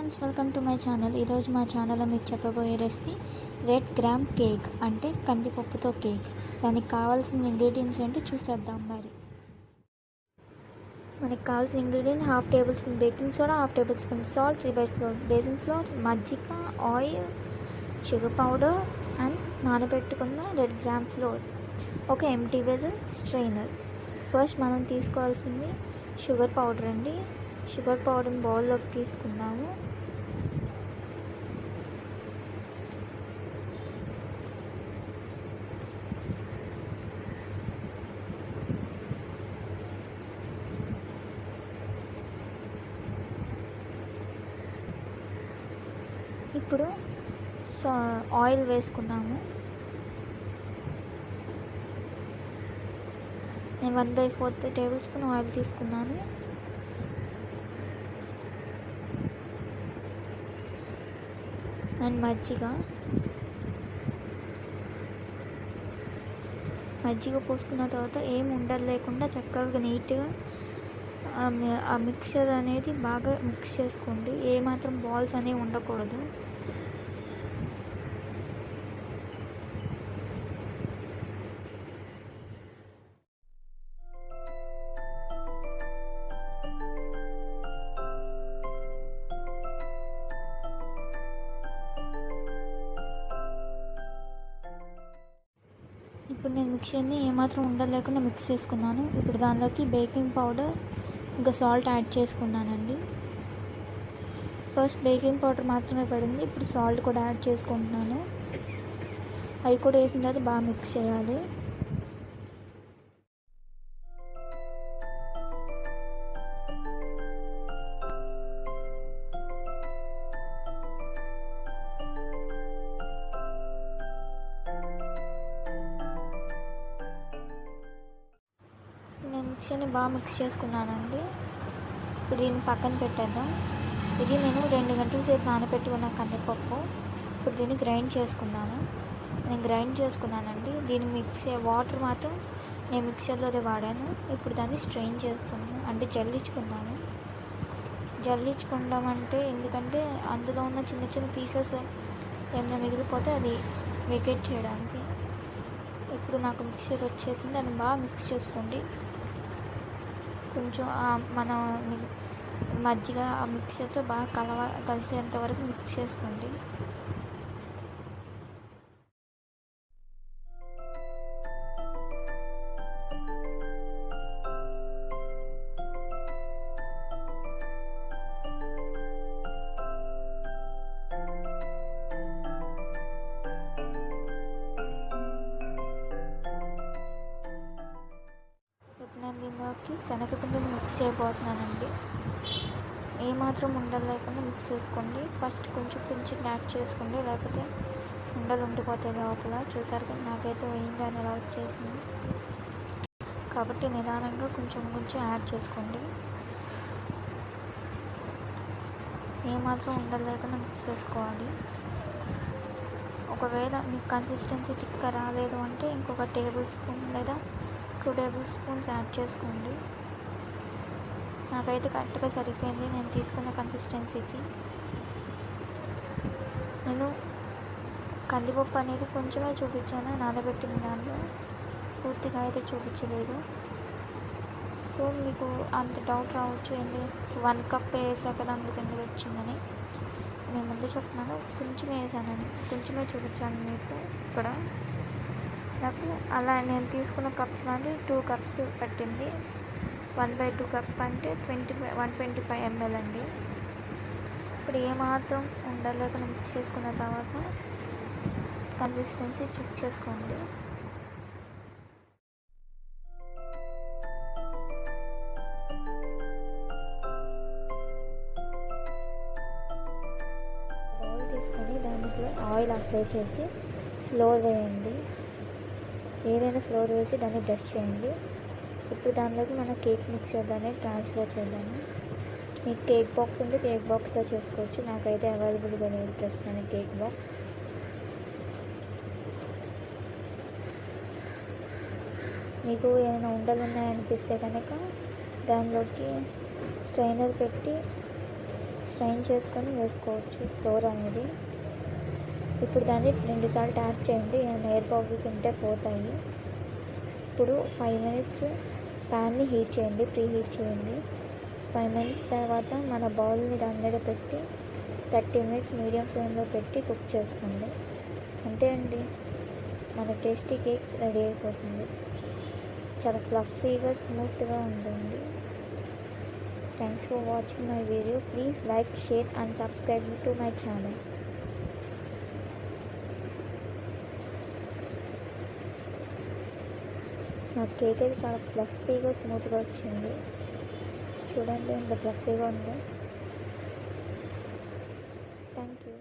Friends, welcome to my channel. ఈరోజు మా ఛానల్లో మీకు చెప్పబోయే రెసిపీ రెడ్ గ్రామ్ కేక్ అంటే కందిపప్పుతో కేక్. దానికి కావాల్సిన ఇంగ్రీడియంట్స్ ఏంటో చూసేద్దాం. మనకి కావాల్సిన ingredient 1/2 table spoon baking soda, 1/2 table spoon salt, 3/4 baking floor, మజ్జిగ, ఆయిల్, షుగర్ పౌడర్ అండ్ నానబెట్టుకున్న రెడ్ గ్రామ్ ఫ్లోర్, ఒక ఎంటీ వెజల్, స్ట్రైనర్. ఫస్ట్ మనం తీసుకోవాల్సింది షుగర్ పౌడర్ అండి. షుగర్ పౌడర్ని బౌల్లోకి తీసుకుందాము. ఇప్పుడు ఆయిల్ వేసుకున్నాము. నేను 1/4 టేబుల్ స్పూన్ ఆయిల్ తీసుకున్నాను. అండ్ మజ్జిగ పోసుకున్న తర్వాత ఏం ఉండలు లేకుండా చక్కగా నీట్గా ఆ మిక్సర్ అనేది బాగా మిక్స్ చేసుకోండి. ఏమాత్రం బాల్స్ అనేవి ఉండకూడదు. ఇప్పుడు నేను మిక్సర్ని ఏమాత్రం ఉండలేకుండా మిక్స్ చేసుకున్నాను. ఇప్పుడు దానిలోకి బేకింగ్ పౌడర్ ఇంకా సాల్ట్ యాడ్ చేసుకున్నానండి. ఫస్ట్ బేకింగ్ పౌడర్ మాత్రమే పడింది, ఇప్పుడు సాల్ట్ కూడా యాడ్ చేసుకుంటున్నాను. అవి కూడా వేసిన తర్వాత బాగా మిక్స్ చేయాలి. నేను మిక్సర్ని బాగా మిక్స్ చేసుకున్నానండి. ఇప్పుడు దీన్ని పక్కన పెట్టేద్దాం. ఇది నేను 2 గంటల సేపు నానబెట్టుకున్న కందిపప్పు. ఇప్పుడు దీన్ని గ్రైండ్ చేసుకున్నాను. నేను గ్రైండ్ చేసుకున్నానండి. దీన్ని వాటర్ మాత్రం నేను మిక్సర్లోనే వాడాను. ఇప్పుడు దాన్ని స్ట్రెయిన్ చేసుకున్నాను, అంటే జల్లించుకున్నాను. జల్లించుకుందాం అంటే ఎందుకంటే అందులో ఉన్న చిన్న చిన్న పీసెస్ ఏమైనా మిగిలిపోతే అది వెకేట్ చేయడానికి. ఇప్పుడు నాకు మిక్సర్ వచ్చేసింది. దాన్ని బాగా మిక్స్ చేసుకోండి. కొంచెం మన మజ్జిగ ఆ మిక్సర్తో బాగా కలిసేంత వరకు మిక్స్ చేసుకోండి. నేను దీనిలోకి శనగపిండిని మిక్స్ చేయబోతున్నానండి. ఏమాత్రం ఉండలు లేకుండా మిక్స్ చేసుకోండి. ఫస్ట్ కొంచెం యాడ్ చేసుకోండి, లేకపోతే ఉండలు ఉండిపోతాయి లోపల. చూసారు కదా, నాకైతే వేయంగానే ఎలా వచ్చేసింది. కాబట్టి నిదానంగా కొంచెం యాడ్ చేసుకోండి. ఏమాత్రం ఉండలు లేకుండా మిక్స్ చేసుకోవాలి. ఒకవేళ మీకు కన్సిస్టెన్సీ థిక్గా రాలేదు అంటే ఇంకొక టేబుల్ స్పూన్ లేదా 2 టేబుల్ స్పూన్స్ యాడ్ చేసుకోండి. నాకైతే కరెక్ట్గా సరిపోయింది నేను తీసుకున్న కన్సిస్టెన్సీకి. నేను కందిపప్పు అనేది కొంచెమే చూపించాను నానబెట్టిన దాంట్లో, పూర్తిగా అయితే చూపించలేదు. సో మీకు అంత డౌట్ రావచ్చు, ఏంటి 1 కప్ వేసాక అందుకు ఎందుకు వచ్చిందని. నేను ముందు చెప్తున్నాను, కొంచెమే వేసానని, కొంచెమే చూపించాను మీకు. ఇక్కడ నాకు అలా నేను తీసుకున్న కప్స్ లాంటి 2 కప్స్ పట్టింది. 1/2 కప్ అంటే 125 ml అండి. ఇప్పుడు ఏమాత్రం ఉండలేకుండా మిక్స్ చేసుకున్న తర్వాత కన్సిస్టెన్సీ చెక్ చేసుకోండి. బౌల్ తీసుకొని దానికి ఆయిల్ అప్లై చేసి ఫ్లోర్ వేయండి. ఏదైనా ఫ్లోర్ వేసి దాన్ని బ్రష్ చేయండి. ఇప్పుడు దానిలోకి మనం కేక్ మిక్సర్ దాన్ని ట్రాన్స్ఫర్ చేద్దాము. మీకు కేక్ బాక్స్ ఉంటే కేక్ బాక్స్లో చేసుకోవచ్చు. నాకైతే అవైలబుల్గా లేదు ప్రస్తుతానికి కేక్ బాక్స్. మీకు ఏమైనా ఉండలు ఉన్నాయనిపిస్తే కనుక దానిలోకి స్ట్రైనర్ పెట్టి స్ట్రైన్ చేసుకొని వేసుకోవచ్చు ఫ్లోర్ అనేది. ఇప్పుడు దాన్ని 2 సార్లు ట్యాప్ చేయండి, ఏమైనా ఎయిర్ బబుల్స్ ఉంటే పోతాయి. ఇప్పుడు 5 మినిట్స్ ప్యాన్ని హీట్ చేయండి, ప్రీ హీట్ చేయండి. 5 మినిట్స్ తర్వాత మన బౌల్ని దాని మీద పెట్టి 30 మినిట్స్ మీడియం ఫ్లేమ్లో పెట్టి కుక్ చేసుకోండి. అంతే అండి, మన టేస్టీ కేక్ రెడీ అయిపోతుంది. చాలా ఫ్లఫీగా స్మూత్గా ఉంటుంది. Thanks for watching my video. Please like, share and subscribe to my channel. నా కేక్ అయితే చాలా ఫ్లఫీగా స్మూత్గా వచ్చింది. చూడండి ఎంత ఫ్లఫీగా ఉందో. Thank you.